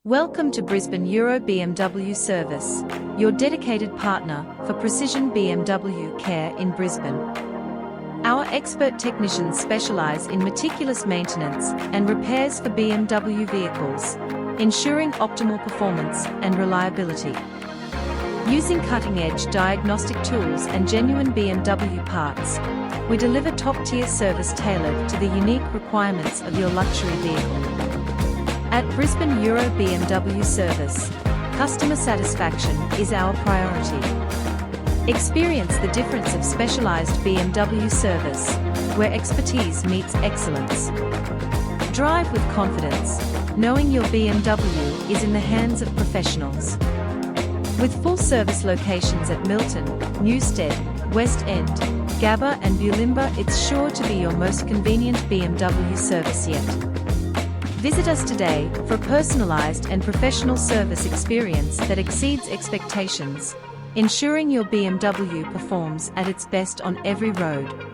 Welcome to Brisbane Euro BMW Service, your dedicated partner for precision BMW care in Brisbane. Our expert technicians specialise in meticulous maintenance and repairs for BMW vehicles, ensuring optimal performance and reliability. Using cutting-edge diagnostic tools and genuine BMW parts, we deliver top-tier service tailored to the unique requirements of your luxury vehicle. At Brisbane Euro BMW Service, customer satisfaction is our priority. Experience the difference of specialised BMW service, where expertise meets excellence. Drive with confidence, knowing your BMW is in the hands of professionals. With full service locations at Milton, Newstead, West End, Gabba and Bulimba, it's sure to be your most convenient BMW service yet. Visit us today for a personalised and professional service experience that exceeds expectations, ensuring your BMW performs at its best on every road.